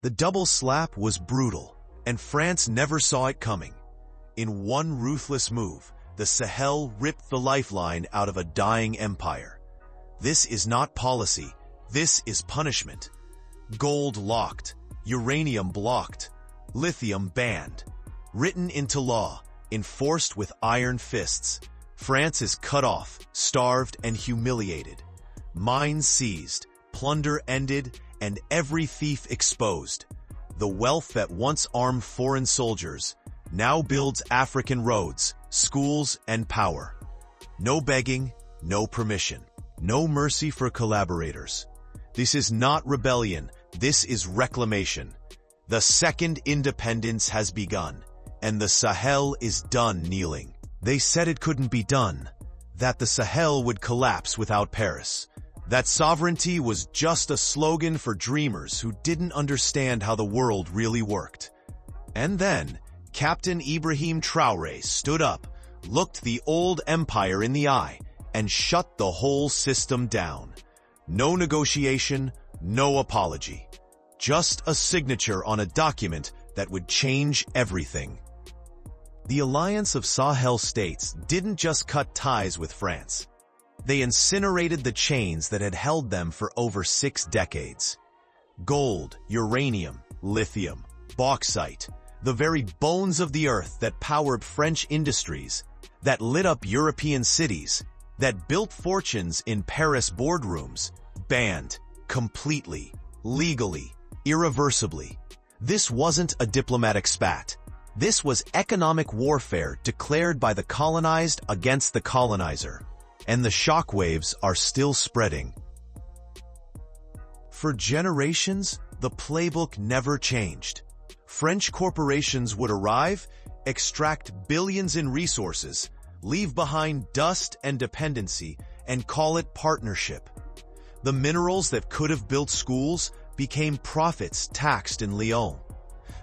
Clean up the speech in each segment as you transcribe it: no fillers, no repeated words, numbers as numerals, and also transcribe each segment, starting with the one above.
The double slap was brutal, and France never saw it coming. In one ruthless move, the Sahel ripped the lifeline out of a dying empire. This is not policy, this is punishment. Gold locked, uranium blocked, lithium banned. Written into law, enforced with iron fists, France is cut off, starved, and humiliated. Mines seized, plunder ended, and every thief exposed. The wealth that once armed foreign soldiers now builds African roads, schools, and power. No begging, no permission, no mercy for collaborators. This is not rebellion, this is reclamation. The second independence has begun, and the Sahel is done kneeling. They said it couldn't be done, that the Sahel would collapse without Paris. That sovereignty was just a slogan for dreamers who didn't understand how the world really worked. And then, Captain Ibrahim Traoré stood up, looked the old empire in the eye, and shut the whole system down. No negotiation, no apology. Just a signature on a document that would change everything. The Alliance of Sahel States didn't just cut ties with France. They incinerated the chains that had held them for over 6 decades. Gold, uranium, lithium, bauxite, the very bones of the earth that powered French industries, that lit up European cities, that built fortunes in Paris boardrooms, banned, completely, legally, irreversibly. This wasn't a diplomatic spat. This was economic warfare declared by the colonized against the colonizer. And the shockwaves are still spreading. For generations, the playbook never changed. French corporations would arrive, extract billions in resources, leave behind dust and dependency, and call it partnership. The minerals that could have built schools became profits taxed in Lyon.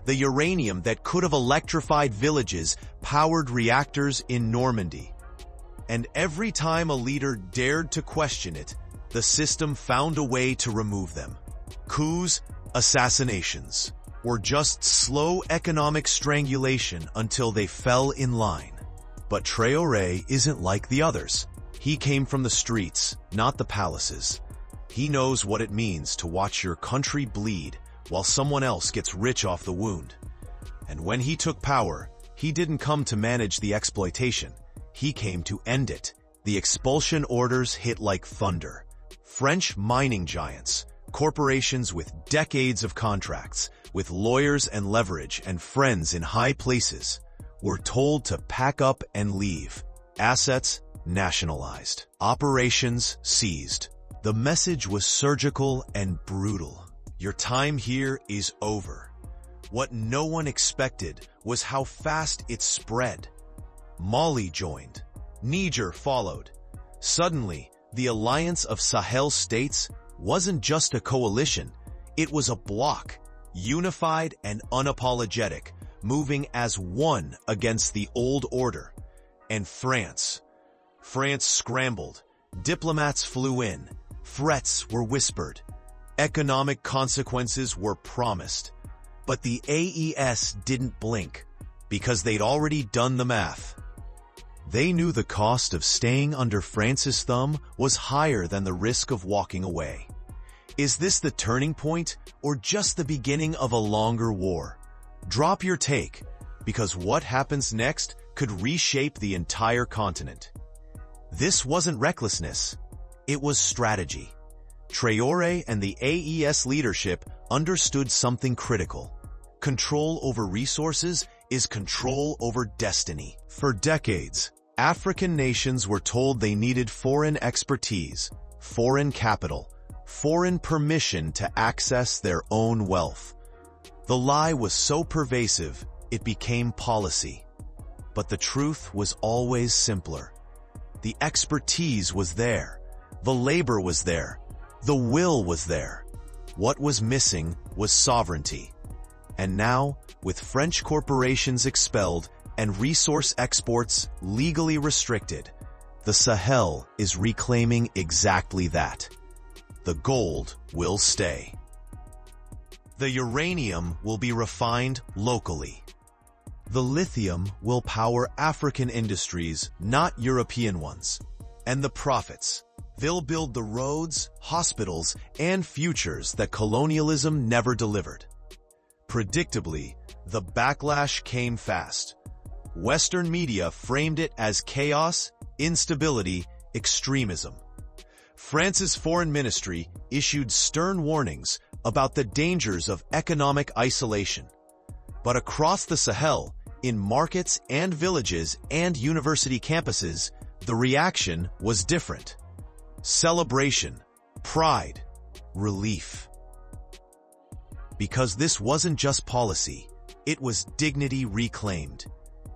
The uranium that could have electrified villages powered reactors in Normandy. And every time a leader dared to question it, the system found a way to remove them. Coups, assassinations, or just slow economic strangulation until they fell in line. But Traoré isn't like the others. He came from the streets, not the palaces. He knows what it means to watch your country bleed while someone else gets rich off the wound. And when he took power, he didn't come to manage the exploitation. He came to end it. The expulsion orders hit like thunder. French mining giants, corporations with decades of contracts, with lawyers and leverage and friends in high places, were told to pack up and leave. Assets nationalized. Operations seized. The message was surgical and brutal. Your time here is over. What no one expected was how fast it spread. Mali joined. Niger followed. Suddenly, the Alliance of Sahel States wasn't just a coalition. It was a bloc, unified and unapologetic, moving as one against the old order. And France. France scrambled. Diplomats flew in. Threats were whispered. Economic consequences were promised. But the AES didn't blink, because they'd already done the math. They knew the cost of staying under France's thumb was higher than the risk of walking away. Is this the turning point, or just the beginning of a longer war? Drop your take, because what happens next could reshape the entire continent. This wasn't recklessness. It was strategy. Traoré and the AES leadership understood something critical. Control over resources is control over destiny. For decades, African nations were told they needed foreign expertise, foreign capital, foreign permission to access their own wealth. The lie was so pervasive, it became policy. But the truth was always simpler. The expertise was there. The labor was there. The will was there. What was missing was sovereignty. And now, with French corporations expelled and resource exports legally restricted, the Sahel is reclaiming exactly that. The gold will stay. The uranium will be refined locally. The lithium will power African industries, not European ones. And the profits. They'll build the roads, hospitals, and futures that colonialism never delivered. Predictably, the backlash came fast. Western media framed it as chaos, instability, extremism. France's foreign ministry issued stern warnings about the dangers of economic isolation. But across the Sahel, in markets and villages and university campuses, the reaction was different. Celebration, pride, relief. Because this wasn't just policy, it was dignity reclaimed.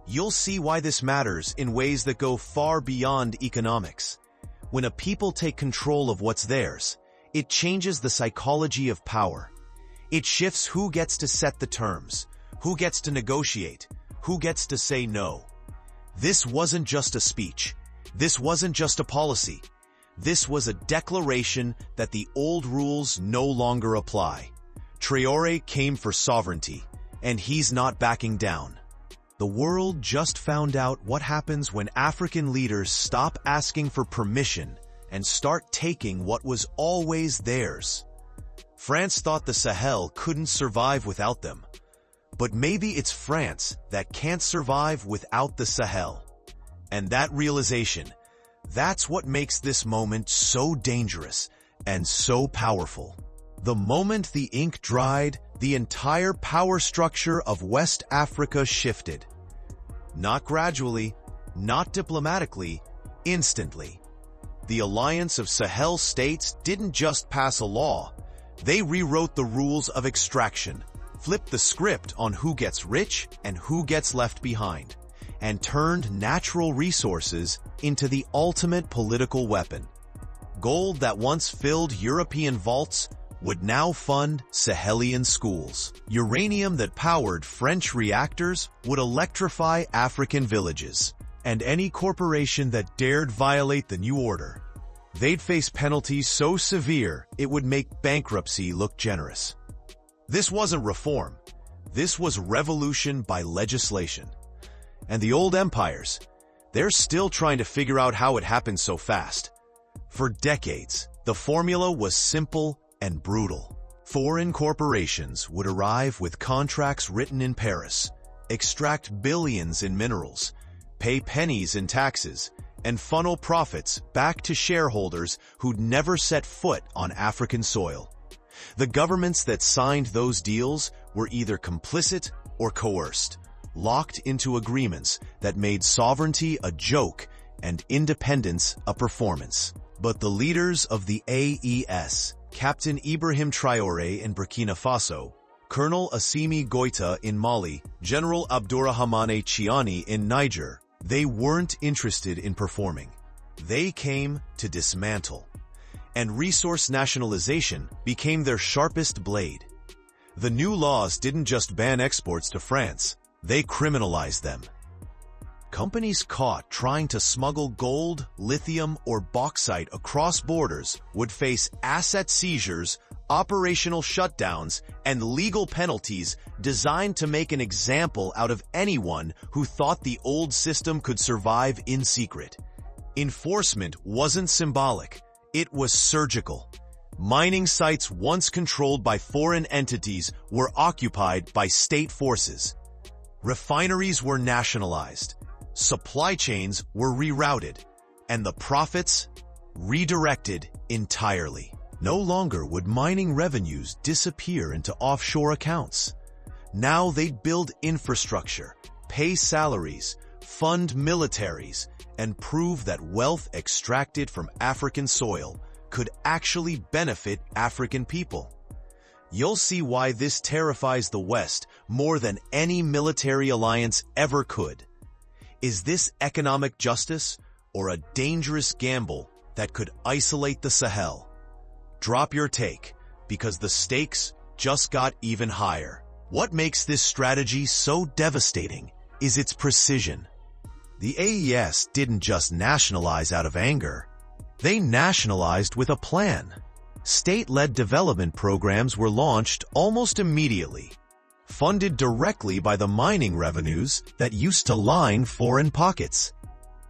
You'll see why this matters in ways that go far beyond economics. When a people take control of what's theirs, it changes the psychology of power. It shifts who gets to set the terms, who gets to negotiate, who gets to say no. This wasn't just a speech. This wasn't just a policy. This was a declaration that the old rules no longer apply. Traore came for sovereignty, and he's not backing down. The world just found out what happens when African leaders stop asking for permission and start taking what was always theirs. France thought the Sahel couldn't survive without them. But maybe it's France that can't survive without the Sahel. And that realization, that's what makes this moment so dangerous and so powerful. The moment the ink dried, the entire power structure of West Africa shifted. Not gradually, not diplomatically, instantly. The Alliance of Sahel States didn't just pass a law. They rewrote the rules of extraction, flipped the script on who gets rich and who gets left behind, and turned natural resources into the ultimate political weapon. Gold that once filled European vaults would now fund Sahelian schools. Uranium that powered French reactors would electrify African villages. And any corporation that dared violate the new order, they'd face penalties so severe it would make bankruptcy look generous. This wasn't reform. This was revolution by legislation. And the old empires, they're still trying to figure out how it happened so fast. For decades, the formula was simple and brutal. Foreign corporations would arrive with contracts written in Paris, extract billions in minerals, pay pennies in taxes, and funnel profits back to shareholders who'd never set foot on African soil. The governments that signed those deals were either complicit or coerced, locked into agreements that made sovereignty a joke and independence a performance. But the leaders of the AES, Captain Ibrahim Traoré in Burkina Faso, Colonel Assimi Goïta in Mali, General Abdourahmane Chiani in Niger, they weren't interested in performing. They came to dismantle. And resource nationalization became their sharpest blade. The new laws didn't just ban exports to France, they criminalized them. Companies caught trying to smuggle gold, lithium, or bauxite across borders would face asset seizures, operational shutdowns, and legal penalties designed to make an example out of anyone who thought the old system could survive in secret. Enforcement wasn't symbolic, it was surgical. Mining sites once controlled by foreign entities were occupied by state forces. Refineries were nationalized. Supply chains were rerouted, and the profits redirected entirely. No longer would mining revenues disappear into offshore accounts. Now they'd build infrastructure, pay salaries, fund militaries, and prove that wealth extracted from African soil could actually benefit African people. You'll see why this terrifies the West more than any military alliance ever could. Is this economic justice or a dangerous gamble that could isolate the Sahel? Drop your take, because the stakes just got even higher. What makes this strategy so devastating is its precision. The AES didn't just nationalize out of anger. They nationalized with a plan. State-led development programs were launched almost immediately, funded directly by the mining revenues that used to line foreign pockets.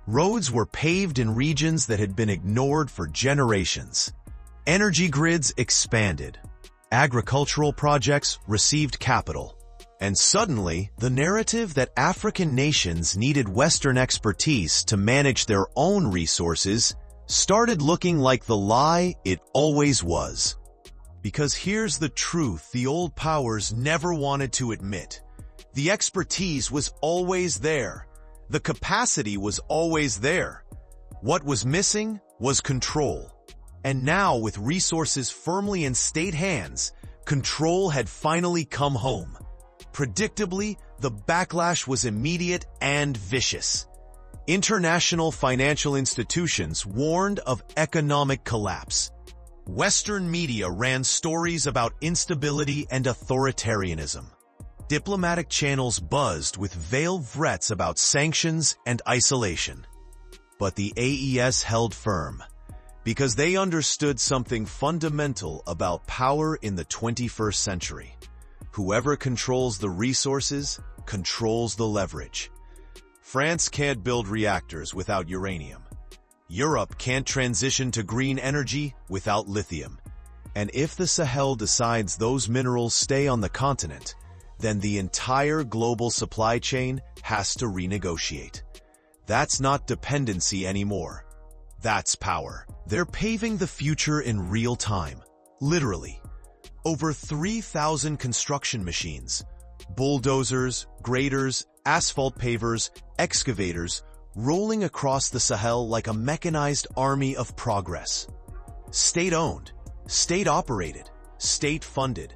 Roads were paved in regions that had been ignored for generations. Energy grids expanded. Agricultural projects received capital. And suddenly, the narrative that African nations needed Western expertise to manage their own resources started looking like the lie it always was. Because here's the truth the old powers never wanted to admit. The expertise was always there. The capacity was always there. What was missing was control. And now, with resources firmly in state hands, control had finally come home. Predictably, the backlash was immediate and vicious. International financial institutions warned of economic collapse. Western media ran stories about instability and authoritarianism. Diplomatic channels buzzed with veiled threats about sanctions and isolation. But the AES held firm, because they understood something fundamental about power in the 21st century. Whoever controls the resources controls the leverage. France can't build reactors without uranium. Europe can't transition to green energy without lithium. And if the Sahel decides those minerals stay on the continent, then the entire global supply chain has to renegotiate. That's not dependency anymore. That's power. They're paving the future in real time, literally. Over 3,000 construction machines, bulldozers, graders, asphalt pavers, excavators, rolling across the Sahel like a mechanized army of progress. State-owned, state-operated, state-funded,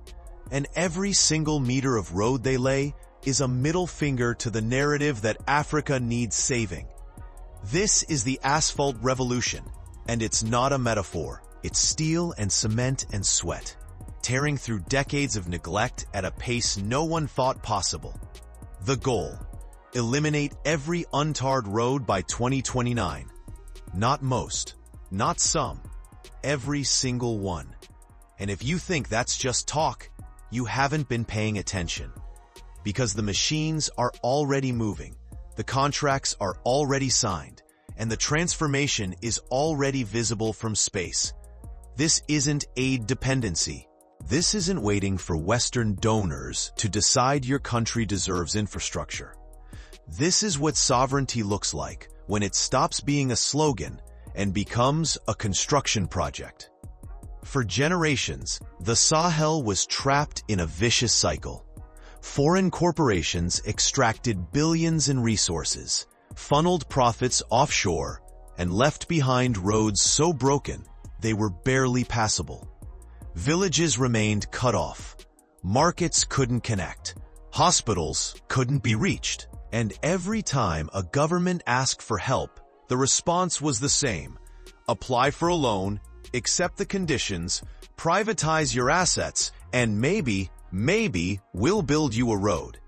and every single meter of road they lay is a middle finger to the narrative that Africa needs saving. This is the asphalt revolution, and it's not a metaphor. It's steel and cement and sweat, tearing through decades of neglect at a pace no one thought possible. The goal: eliminate every untarred road by 2029. Not most, not some, every single one. And if you think that's just talk, you haven't been paying attention. Because the machines are already moving, the contracts are already signed, and the transformation is already visible from space. This isn't aid dependency. This isn't waiting for Western donors to decide your country deserves infrastructure. This is what sovereignty looks like when it stops being a slogan and becomes a construction project. For generations, the Sahel was trapped in a vicious cycle. Foreign corporations extracted billions in resources, funneled profits offshore, and left behind roads so broken they were barely passable. Villages remained cut off. Markets couldn't connect. Hospitals couldn't be reached. And every time a government asked for help, the response was the same. Apply for a loan, accept the conditions, privatize your assets, and maybe we'll build you a road.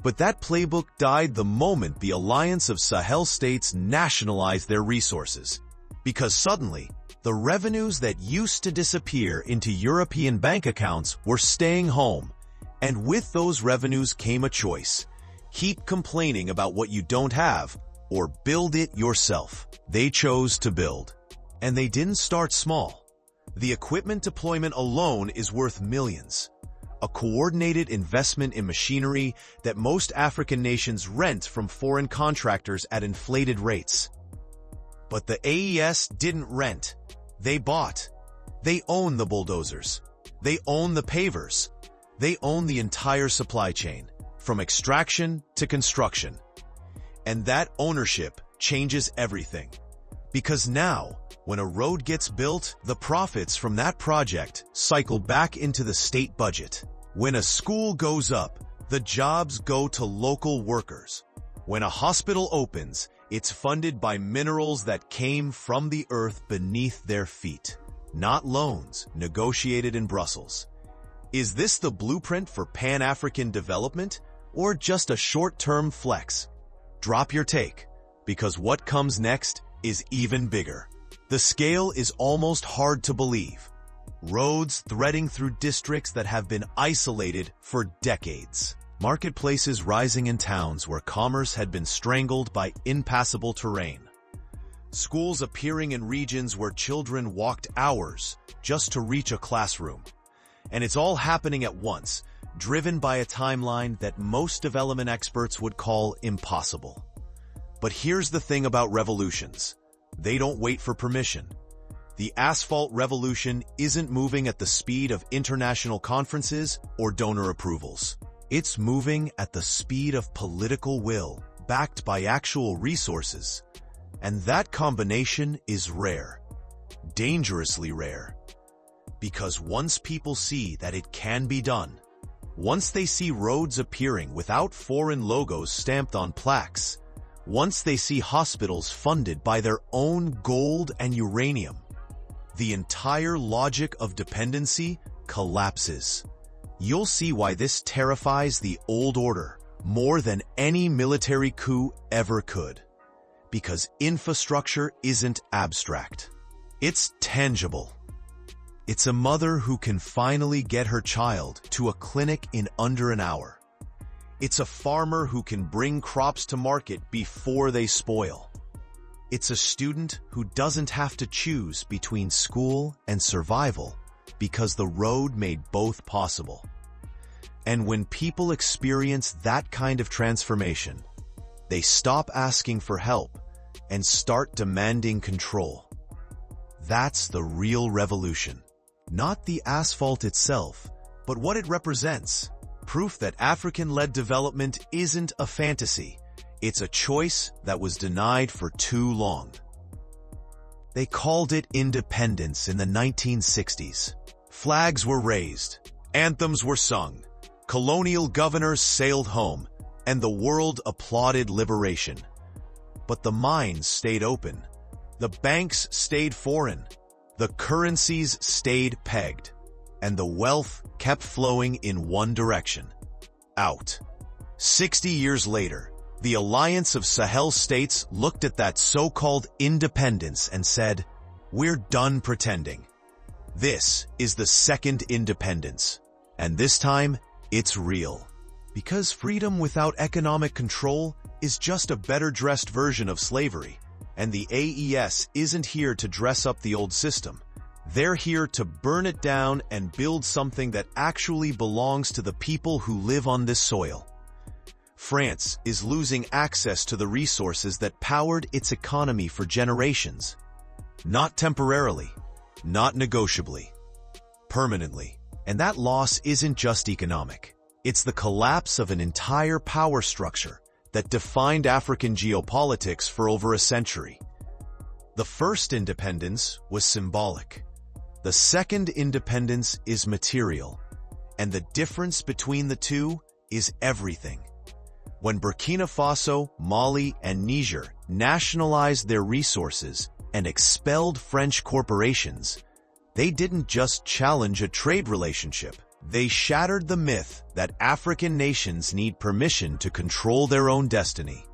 But that playbook died the moment the Alliance of Sahel States nationalized their resources. Because suddenly, the revenues that used to disappear into European bank accounts were staying home. And with those revenues came a choice. Keep complaining about what you don't have, or build it yourself. They chose to build. And they didn't start small. The equipment deployment alone is worth millions. A coordinated investment in machinery that most African nations rent from foreign contractors at inflated rates. But the AES didn't rent. They bought. They own the bulldozers. They own the pavers. They own the entire supply chain, from extraction to construction. And that ownership changes everything. Because now, when a road gets built, the profits from that project cycle back into the state budget. When a school goes up, the jobs go to local workers. When a hospital opens, it's funded by minerals that came from the earth beneath their feet, not loans negotiated in Brussels. Is this the blueprint for Pan-African development, or just a short-term flex? Drop your take, because what comes next is even bigger. The scale is almost hard to believe. roads threading through districts that have been isolated for decades. Marketplaces rising in towns where commerce had been strangled by impassable terrain. Schools appearing in regions where children walked hours just to reach a classroom. And it's all happening at once, driven by a timeline that most development experts would call impossible. But here's the thing about revolutions. They don't wait for permission. The asphalt revolution isn't moving at the speed of international conferences or donor approvals. It's moving at the speed of political will, backed by actual resources. And that combination is rare, dangerously rare. Because once people see that it can be done, once they see roads appearing without foreign logos stamped on plaques, once they see hospitals funded by their own gold and uranium, the entire logic of dependency collapses. You'll see why this terrifies the old order more than any military coup ever could. Because infrastructure isn't abstract. It's tangible. It's a mother who can finally get her child to a clinic in under an hour. It's a farmer who can bring crops to market before they spoil. It's a student who doesn't have to choose between school and survival because the road made both possible. And when people experience that kind of transformation, they stop asking for help and start demanding control. That's the real revolution. Not the asphalt itself, but what it represents. Proof that African-led development isn't a fantasy. It's a choice that was denied for too long. They called it independence in the 1960s. Flags were raised, anthems were sung, colonial governors sailed home, and the world applauded liberation. But the mines stayed open, the banks stayed foreign, the currencies stayed pegged, and the wealth kept flowing in one direction, out. 60 years later, the Alliance of Sahel States looked at that so-called independence and said, "We're done pretending. This is the second independence, and this time it's real." Because freedom without economic control is just a better-dressed version of slavery, and the AES isn't here to dress up the old system. They're here to burn it down and build something that actually belongs to the people who live on this soil. France is losing access to the resources that powered its economy for generations. Not temporarily, not negotiably, permanently. And that loss isn't just economic. It's the collapse of an entire power structure that defined African geopolitics for over a century. The first independence was symbolic. The second independence is material. And the difference between the two is everything. When Burkina Faso, Mali, and Niger nationalized their resources and expelled French corporations, they didn't just challenge a trade relationship. They shattered the myth that African nations need permission to control their own destiny.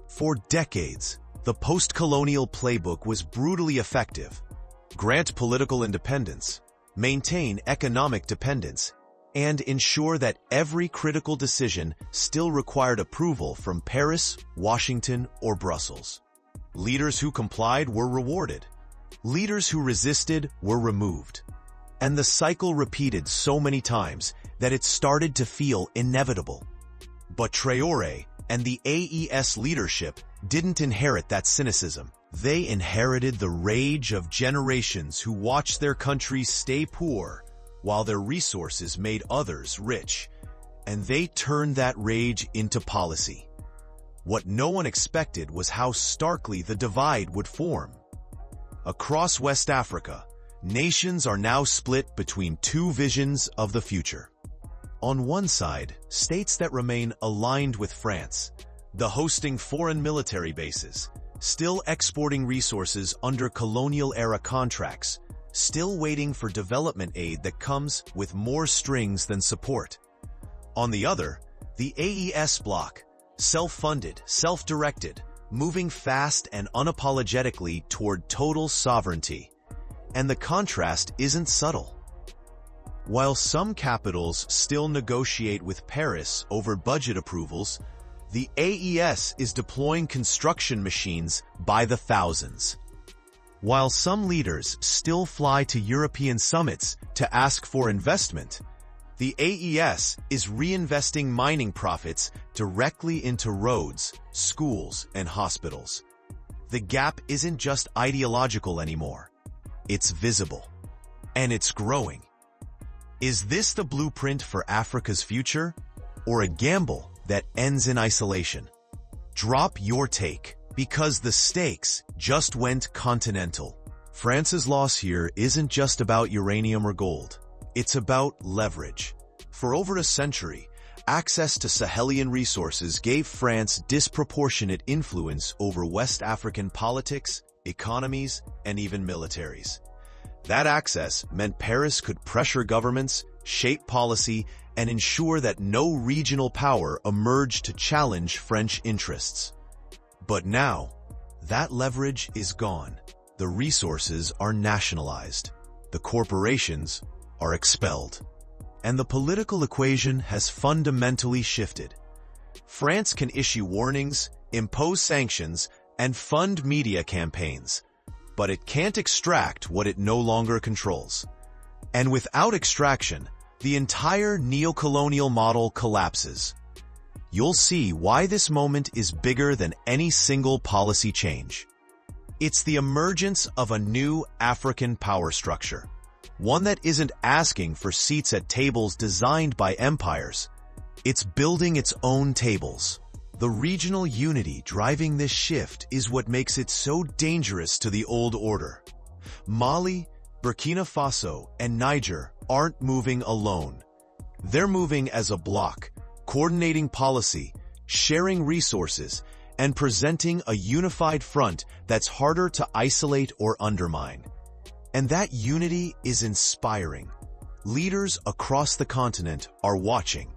For decades, the post-colonial playbook was brutally effective. Grant political independence, maintain economic dependence, and ensure that every critical decision still required approval from Paris, Washington, or Brussels. Leaders who complied were rewarded. Leaders who resisted were removed. And the cycle repeated so many times that it started to feel inevitable. But Traore and the AES leadership didn't inherit that cynicism. They inherited the rage of generations who watched their countries stay poor while their resources made others rich. And they turned that rage into policy. What no one expected was how starkly the divide would form. Across West Africa, nations are now split between two visions of the future. On one side, states that remain aligned with France, the hosting foreign military bases, still exporting resources under colonial-era contracts, still waiting for development aid that comes with more strings than support. On the other, the AES bloc, self-funded, self-directed, moving fast and unapologetically toward total sovereignty. And the contrast isn't subtle. While some capitals still negotiate with Paris over budget approvals, the AES is deploying construction machines by the thousands. While some leaders still fly to European summits to ask for investment, the AES is reinvesting mining profits directly into roads, schools, and hospitals. The gap isn't just ideological anymore. It's visible. And it's growing. Is this the blueprint for Africa's future, or a gamble that ends in isolation? Drop your take, because the stakes just went continental. France's loss here isn't just about uranium or gold. It's about leverage. For over a century, access to Sahelian resources gave France disproportionate influence over West African politics, economies, and even militaries. That access meant Paris could pressure governments, shape policy, and ensure that no regional power emerged to challenge French interests. But now, that leverage is gone. The resources are nationalized. The corporations are expelled. And the political equation has fundamentally shifted. France can issue warnings, impose sanctions, and fund media campaigns, but it can't extract what it no longer controls. And without extraction, the entire neo-colonial model collapses. You'll see why this moment is bigger than any single policy change. It's the emergence of a new African power structure, one that isn't asking for seats at tables designed by empires. It's building its own tables. The regional unity driving this shift is what makes it so dangerous to the old order. Mali, Burkina Faso, and Niger aren't moving alone. They're moving as a bloc, coordinating policy, sharing resources, and presenting a unified front that's harder to isolate or undermine. And that unity is inspiring. Leaders across the continent are watching.